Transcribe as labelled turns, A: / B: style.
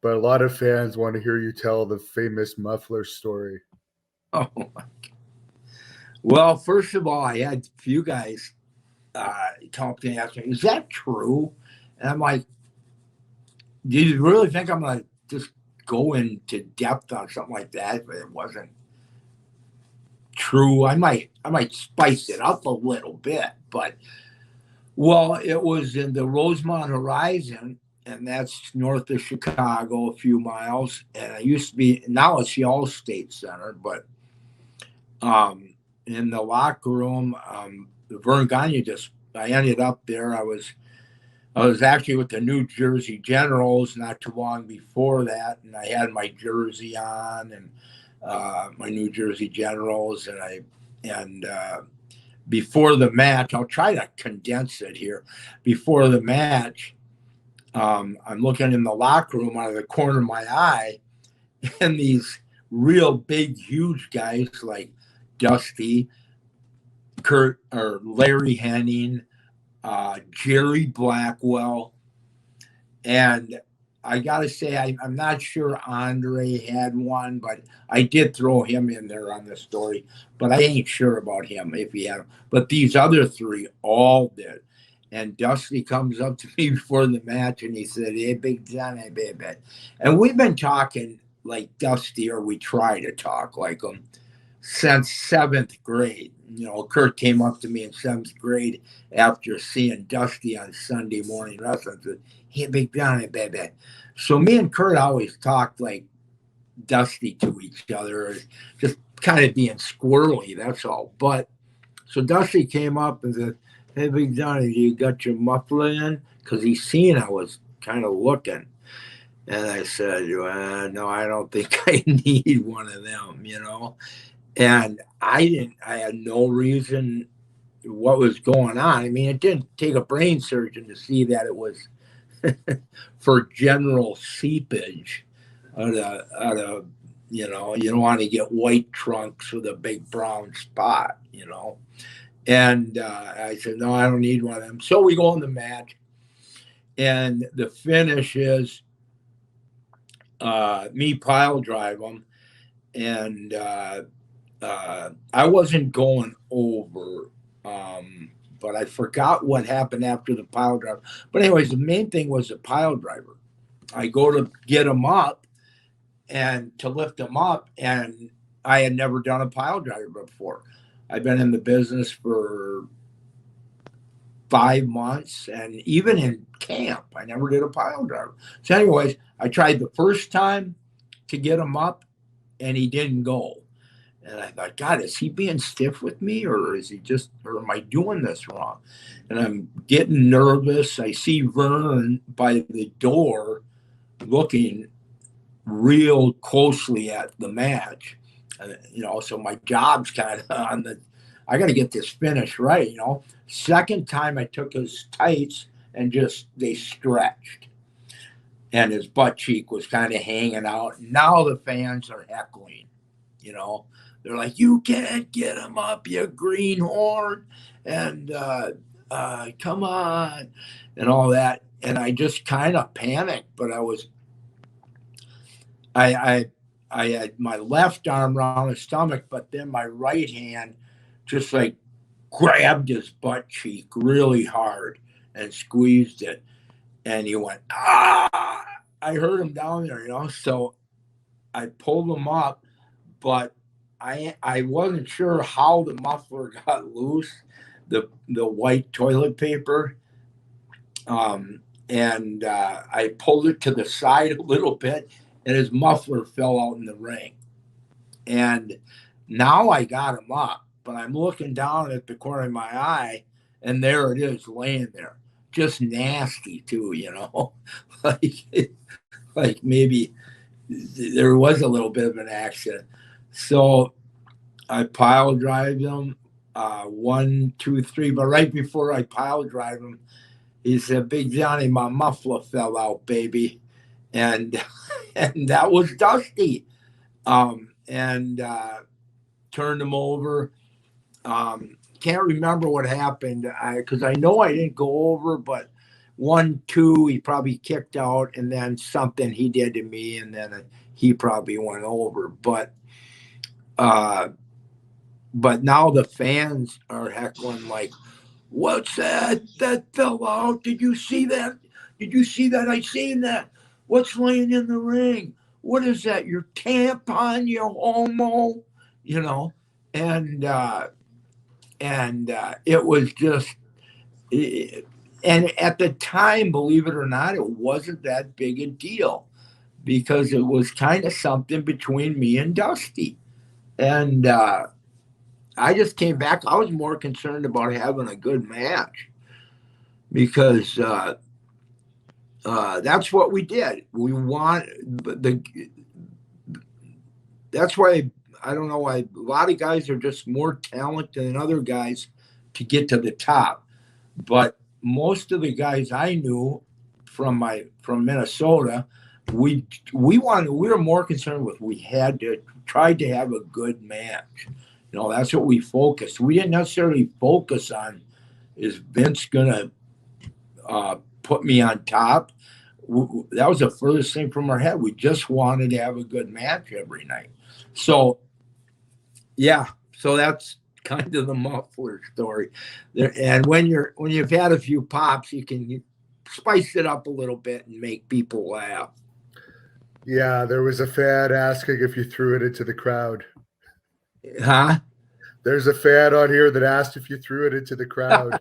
A: but a lot of fans want to hear you tell the famous Muffler story.
B: Oh, well, first of all, I had a few guys talk to me, ask me, "Is that true?" And I'm like, "Do you really think I'm gonna just go into depth on something like that?" But it wasn't true. I might spice it up a little bit, but well, it was in the Rosemont Horizon, and that's north of Chicago, a few miles. And it used to be, now it's the Allstate Center, but in the locker room, Vern Gagne I ended up there. I was actually with the New Jersey Generals not too long before that, and I had my jersey on and my New Jersey Generals, and before the match, I'll try to condense it here. Before the match, I'm looking in the locker room out of the corner of my eye, and these real big, huge guys like Dusty, Kurt, or Larry Henning, Jerry Blackwell, and I gotta say, I'm not sure Andre had one, but I did throw him in there on the story. But I ain't sure about him if he had him. But these other three all did. And Dusty comes up to me before the match and he said, "Hey, Big Johnny, baby." And we've been talking like Dusty, or we try to talk like him, since seventh grade. Kurt came up to me in seventh grade after seeing Dusty on Sunday morning wrestling and said, "Hey, Big Johnny, baby." So me and Kurt always talked like Dusty to each other, just kind of being squirrely, that's all. But so Dusty came up and said, "Hey, Big Johnny, you got your muffler in?" Because he seen I was kind of looking. And I said, "No, I don't think I need one of them. And I had no reason what was going on. I mean, it didn't take a brain surgeon to see that it was for general seepage out of you don't want to get white trunks with a big brown spot. And I said, "No, I don't need one of them." So we go in the match, and the finish is me pile drive them, and I wasn't going over, but I forgot what happened after the pile driver. But anyways, the main thing was the pile driver. I go to get him up and to lift him up, and I had never done a pile driver before. I've been in the business for 5 months, and even in camp, I never did a pile driver. So anyways, I tried the first time to get him up, and he didn't go. And I thought, God, is he being stiff with me, or am I doing this wrong? And I'm getting nervous. I see Vern by the door looking real closely at the match. So my job's kind of I got to get this finish right. Second time I took his tights and they stretched. And his butt cheek was kind of hanging out. Now the fans are heckling, They're like, "You can't get him up, you greenhorn," and come on, and all that. And I just kind of panicked, but I had my left arm around his stomach, but then my right hand just like grabbed his butt cheek really hard and squeezed it, and he went, "Ah!" I heard him down there, So I pulled him up, but I wasn't sure how the muffler got loose, the white toilet paper, and I pulled it to the side a little bit, and his muffler fell out in the ring. And now I got him up, but I'm looking down at the corner of my eye, and there it is laying there, just nasty too, like maybe there was a little bit of an accident. So I pile drive him, 1, 2, 3. But right before I pile drive him, he said, "Big Johnny, my muffler fell out, baby," and that was Dusty. And turned him over. Can't remember what happened because I know I didn't go over, but 1, 2, he probably kicked out, and then something he did to me, and then he probably went over. But now the fans are heckling like, "What's that? That fell out. Did you see that? Did you see that? I seen that. What's laying in the ring? What is that? Your tampon, you homo?" You know, and it was just, and at the time, believe it or not, it wasn't that big a deal because it was kind of something between me and Dusty, and I just came back. I was more concerned about having a good match because that's what we did. We want the. That's why I don't know why a lot of guys are just more talented than other guys to get to the top. But most of the guys I knew from Minnesota, we were more concerned with we had to try to have a good match. You know, that's what we focused. We didn't necessarily focus on is Vince gonna put me on top. That was the furthest thing from our head. We just wanted to have a good match every night. So, yeah. So that's kind of the Muffler story. And when you've had a few pops, you can spice it up a little bit and make people laugh.
A: Yeah, there was a fan asking if you threw it into the crowd.
B: Huh?
A: There's a fan on here that asked if you threw it into the crowd.